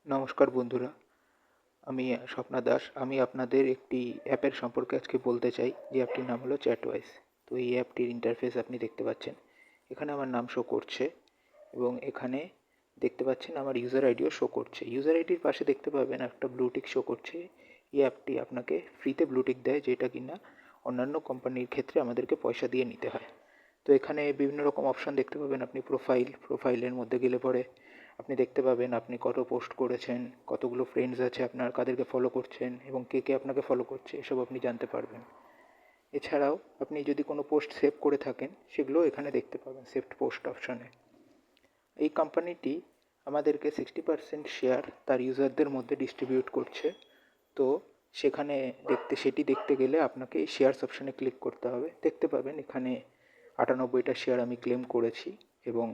নমস্কার বন্ধুরা, আমি স্বপ্না দাস। আমি আপনাদের একটি অ্যাপের সম্পর্কে আজকে বলতে চাই, যে অ্যাপটির নাম হলো চ্যাটওয়াইজ। তো এই অ্যাপটির ইন্টারফেস আপনি দেখতে পাচ্ছেন। এখানে আমার নাম শো করছে এবং এখানে দেখতে পাচ্ছেন আমার ইউজার আইডিও শো করছে। ইউজার আইডির পাশে দেখতে পাবেন একটা ব্লুটিক শো করছে। এই অ্যাপটি আপনাকে ফ্রিতে ব্লুটিক দেয়, যেটা কিনা অন্যান্য কোম্পানির ক্ষেত্রে আমাদেরকে পয়সা দিয়ে নিতে হয়। তো এখানে বিভিন্ন রকম অপশান দেখতে পাবেন। আপনি প্রোফাইলের মধ্যে গেলে পরে আপনি দেখতে পাবেন আপনি কত পোস্ট করেছেন, কতগুলো ফ্রেন্ডস আছে আপনার, কাদেরকে ফলো করছেন এবং কে কে আপনাকে ফলো করছে, এসব আপনি জানতে পারবেন। এছাড়াও আপনি যদি কোনো পোস্ট সেভ করে থাকেন, সেগুলো এখানে দেখতে পাবেন সেভড পোস্ট অপশানে। এই কোম্পানিটি আমাদেরকে 60% শেয়ার তার ইউজারদের মধ্যে ডিস্ট্রিবিউট করছে। তো সেটি দেখতে গেলে আপনাকে এই শেয়ারস অপশানে ক্লিক করতে হবে। দেখতে পাবেন এখানে 98টা শেয়ার আমি ক্লেম করেছি এবং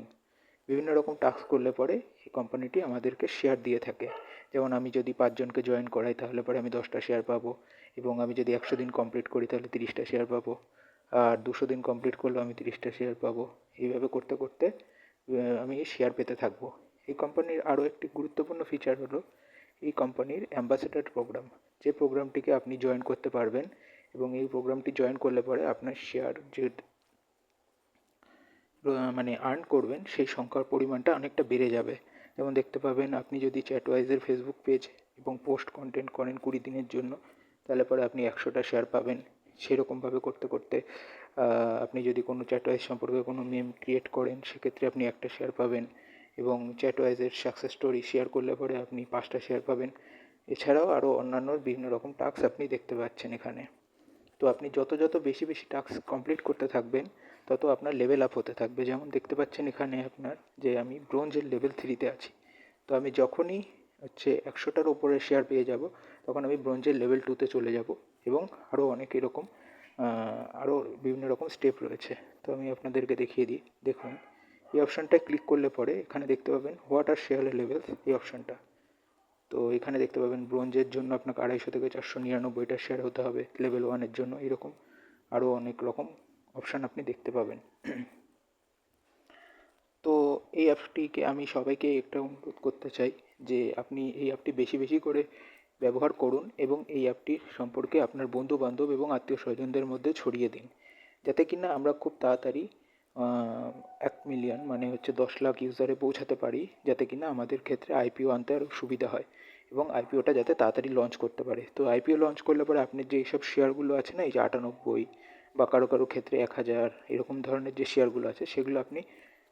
বিভিন্ন রকম টাস্ক করলে পরে এই কোম্পানিটি আমাদেরকে শেয়ার দিয়ে থাকে। যেমন আমি যদি 5 জনকে জয়েন করাই, তাহলে পরে আমি 10টা শেয়ার পাবো, এবং আমি যদি 100 দিন কমপ্লিট করি তাহলে 30টা শেয়ার পাবো, আর 200 দিন কমপ্লিট করলেও আমি 30টা শেয়ার পাবো। এইভাবে করতে করতে আমি শেয়ার পেতে থাকবো। এই কোম্পানির আরও একটি গুরুত্বপূর্ণ ফিচার হলো এই কোম্পানির অ্যাম্বাসেডর প্রোগ্রাম, যে প্রোগ্রামটিকে আপনি জয়েন করতে পারবেন, এবং এই প্রোগ্রামটি জয়েন করলে পরে আপনার শেয়ার যে আর্ন করবেন, সেই সংখ্যার পরিমাণটা অনেকটা বেড়ে যাবে। যেমন দেখতে পাবেন আপনি যদি চ্যাটওয়াইজের ফেসবুক পেজ এবং পোস্ট কন্টেন্ট করেন 20 দিনের জন্য, তাহলে পরে আপনি 100টা শেয়ার পাবেন। সেরকমভাবে করতে করতে আপনি যদি কোনো চ্যাটওয়াইজ সম্পর্কে কোনো মেম ক্রিয়েট করেন, সেক্ষেত্রে আপনি 1টা শেয়ার পাবেন, এবং চ্যাটওয়াইজের সাকসেস স্টোরি শেয়ার করলে পরে আপনি 5টা শেয়ার পাবেন। এছাড়াও আরও অন্যান্য বিভিন্ন রকম টাস্ক আপনি দেখতে পাচ্ছেন এখানে। তো আপনি যত বেশি বেশি টাস্ক কমপ্লিট করতে থাকবেন, তত আপনার লেভেল আপ হতে থাকবে। যেমন দেখতে পাচ্ছেন এখানে আপনার যে আমি ব্রোঞ্জের লেভেল 3-তে আছি। তো আমি যখনই 100টার ওপরে শেয়ার পেয়ে যাব, তখন আমি ব্রোঞ্জের লেভেল 2-তে চলে যাব, এবং আরও অনেক এরকম আরও বিভিন্ন রকম স্টেপ রয়েছে। তো আমি আপনাদেরকে দেখিয়ে দিই। দেখুন, এই অপশানটায় ক্লিক করলে পরে এখানে দেখতে পাবেন হোয়াট আর শেয়ার লেভেলস, এই অপশানটা। তো এখানে দেখতে পাবেন ব্রোঞ্জের জন্য আপনাকে 250 থেকে 499টা শেয়ার হতে হবে, লেভেল 1-এর জন্য এরকম আরও অনেক রকম অপশান আপনি দেখতে পাবেন। তো এই অ্যাপটিকে আমি সবাইকে একটা অনুরোধ করতে চাই, যে আপনি এই অ্যাপটি বেশি বেশি করে ব্যবহার করুন, এবং এই অ্যাপটির সম্পর্কে আপনার বন্ধু বান্ধব এবং আত্মীয় স্বজনদের মধ্যে ছড়িয়ে দিন, যাতে কিনা আমরা খুব তাড়াতাড়ি 1 মিলিয়ন 10 লাখ ইউজারে পৌঁছাতে পারি, যাতে কিনা আমাদের ক্ষেত্রে আইপিও আনতে আরও সুবিধা হয়, এবং আইপিওটা যাতে তাড়াতাড়ি লঞ্চ করতে পারে। তো আইপিও লঞ্চ করলে পরে আপনার যে এইসব শেয়ারগুলো আছে না, এই যে 98 বা কারো কারো ক্ষেত্রে 1000, এরকম ধরনের যে শেয়ারগুলো আছে, সেগুলো আপনি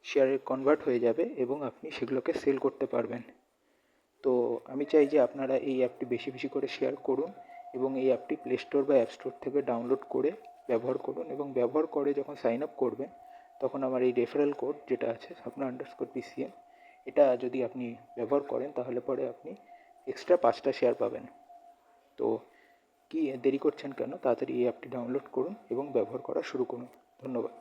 শেয়ারে কনভার্ট হয়ে যাবে এবং আপনি সেগুলোকে সেল করতে পারবেন। তো আমি চাই যে আপনারা এই অ্যাপটি বেশি বেশি করে শেয়ার করুন, এবং এই অ্যাপটি প্লে স্টোর বা অ্যাপ স্টোর থেকে ডাউনলোড করে ব্যবহার করুন, এবং ব্যবহার করে যখন সাইন আপ করবেন, তখন আমার এই রেফারেল কোড যেটা আছে Sapna_PCM, এটা যদি আপনি ব্যবহার করেন, তাহলে পরে আপনি এক্সট্রা 5টা শেয়ার পাবেন। তো কি দেরি করছেন কেন? তাড়াতাড়ি এই অ্যাপটি ডাউনলোড করুন এবং ব্যবহার করা শুরু করুন। ধন্যবাদ।